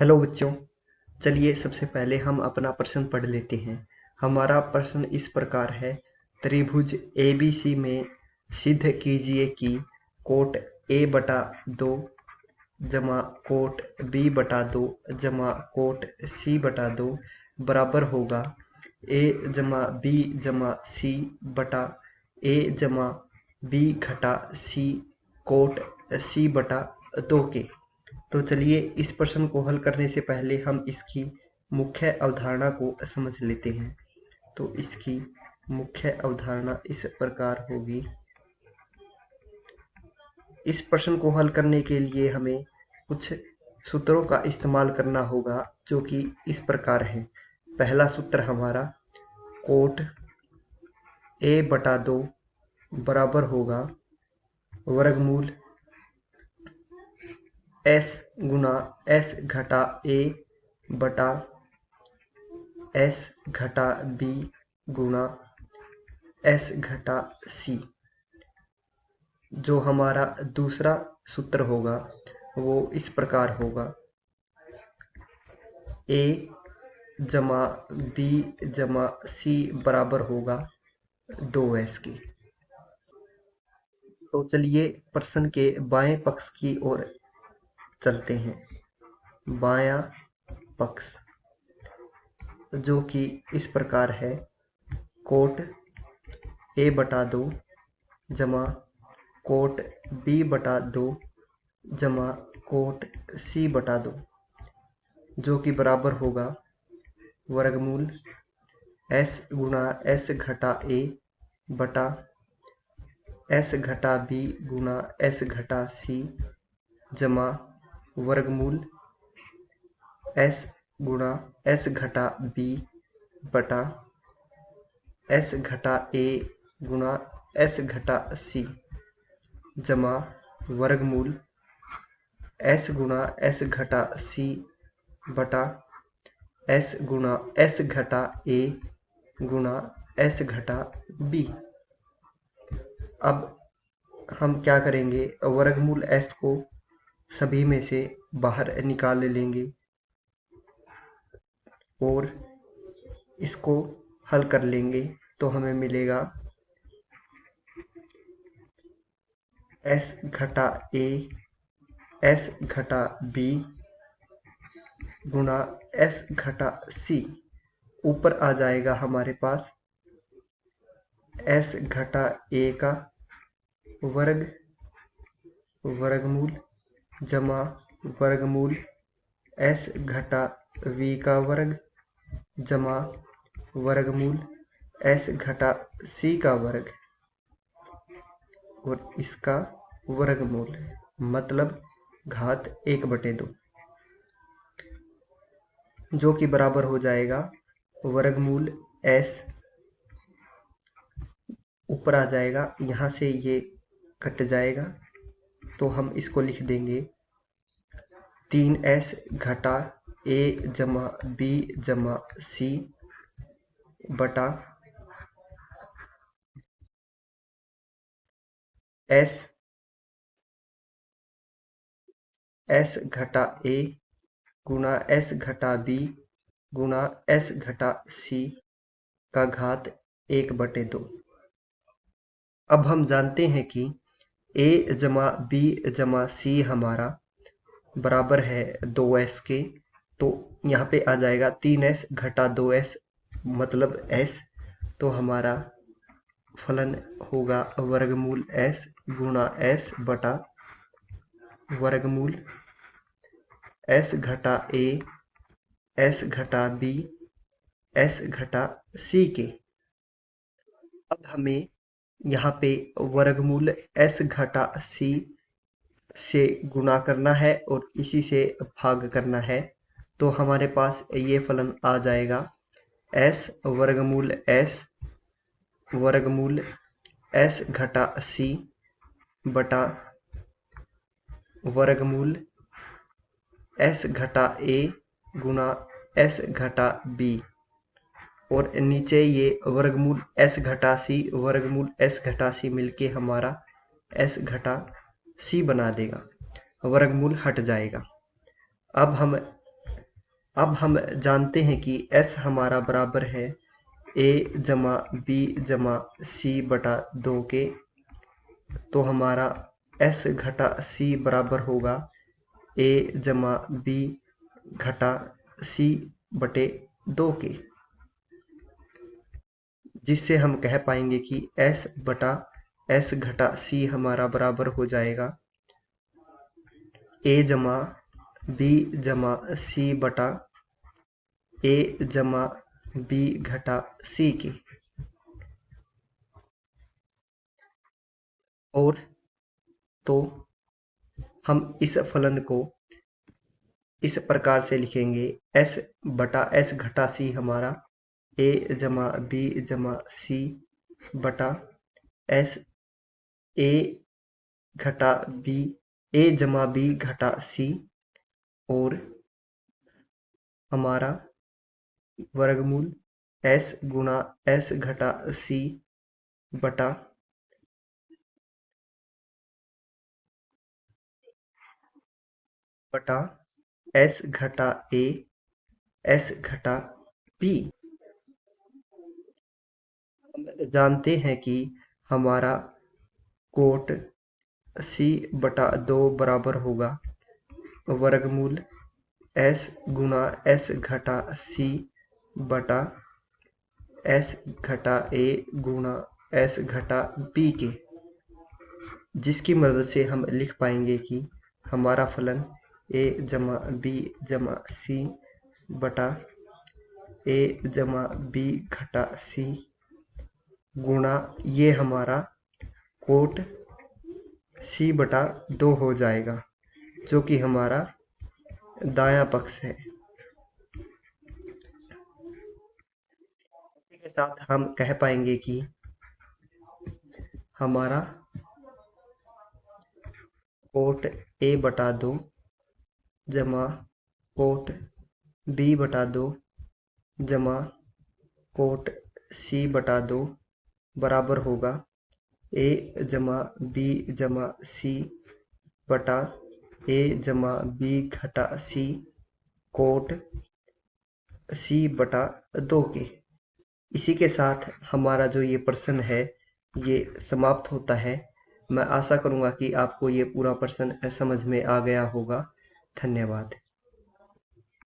Hello बच्चों, चलिए सबसे पहले हम अपना प्रश्न पढ़ लेते हैं। हमारा प्रश्न इस प्रकार है। त्रिभुज ABC में सिद्ध कीजिए कि कोट A/2 जमा कोट B/2 जमा कोट C/2 बराबर होगा A जमा B जमा C बटा A जमा B घटा C कोट C/2 के। तो चलिए इस प्रश्न को हल करने से पहले हम इसकी मुख्य अवधारणा को समझ लेते हैं। तो इसकी मुख्य अवधारणा इस प्रकार होगी। इस प्रश्न को हल करने के लिए हमें कुछ सूत्रों का इस्तेमाल करना होगा, जो कि इस प्रकार है। पहला सूत्र हमारा कोट A/2 बराबर होगा वर्गमूल S गुना S घटा A बटा S घटा B गुना S घटा C। जो हमारा दूसरा सूत्र होगा वो इस प्रकार होगा A जमा B जमा C बराबर होगा 2S के। तो चलिए प्रश्न के बाएं पक्ष की ओर चलते हैं। बायां पक्ष जो कि इस प्रकार है। कोट A/2 जमा कोट B/2 जमा कोट C/2 जो कि बराबर होगा वर्गमूल S गुना S घटा A बटा S घटा B गुना S घटा C जमा वर्गमूल S गुना S घटा B बटा S घटा A गुना S घटा C जमा वर्गमूल S गुना S घटा C बटा S गुना S घटा A गुना S घटा B। अब हम क्या करेंगे, वर्गमूल S को सभी में से बाहर निकाल लेंगे और इसको हल कर लेंगे। तो हमें मिलेगा S घटा A S घटा B गुना S घटा C। ऊपर आ जाएगा हमारे पास S घटा A का वर्ग वर्गमूल जमा वर्गमूल S घटा V का वर्ग जमा वर्गमूल S घटा C का वर्ग और इसका वर्गमूल, मतलब घात 1/2, जो कि बराबर हो जाएगा वर्गमूल S। ऊपर आ जाएगा, यहाँ से ये कट जाएगा तो हम इसको लिख देंगे 3S घटा A जमा B जमा C बटा S घटा A गुना S घटा B गुना S घटा C का घात 1/2। अब हम जानते हैं कि A जमा B जमा C हमारा बराबर है 2S के। तो यहाँ पे आ जाएगा 3S घटा 2S मतलब S। तो हमारा फलन होगा वर्गमूल S गुना S बटा वर्गमूल S घटा A S घटा B S घटा C के। अब हमें यहाँ पे वर्गमूल S घटा C से गुणा करना है और इसी से भाग करना है। तो हमारे पास ये फलन आ जाएगा S वर्गमूल S घटा C बटा वर्गमूल S घटा A गुना S घटा B और नीचे ये वर्गमूल S घटा C वर्गमूल S घटा C मिलके हमारा S घटा C बना देगा, वर्गमूल हट जाएगा। अब हम अब हम जानते हैं कि s हमारा बराबर है a जमा b जमा c बटा 2 के, तो हमारा s घटा c बराबर होगा a जमा b घटा c बटे 2 के, जिससे हम कह पाएंगे कि s बटा s घटा c हमारा बराबर हो जाएगा a जमा b जमा c बटा a जमा b घटा c के। और तो हम इस फलन को इस प्रकार से लिखेंगे, s बटा s घटा c हमारा a जमा b जमा c बटा s a घटा b a जमा b घटा c, और हमारा वर्गमूल s गुणा s घटा c बटा s घटा a s घटा b। हम जानते हैं कि हमारा कोट c बटा 2 बराबर होगा वर्गमूल s गुणा s घटा c बटा s घटा a गुणा s घटा b के, जिसकी मदद से हम लिख पाएंगे कि हमारा फलन a जमा b जमा c बटा a जमा b घटा c गुणा ये हमारा कोट c बटा 2 हो जाएगा, जो कि हमारा दायां पक्ष है। इसी के साथ हम कह पाएंगे कि हमारा कोट a बटा 2 जमा कोट b बटा 2 जमा कोट c बटा 2 बराबर होगा a जमा b जमा c बटा a जमा b घटा c कोट c बटा 2 के। इसी के साथ हमारा जो ये प्रश्न है ये समाप्त होता है। मैं आशा करूंगा कि आपको ये पूरा प्रश्न समझ में आ गया होगा। धन्यवाद।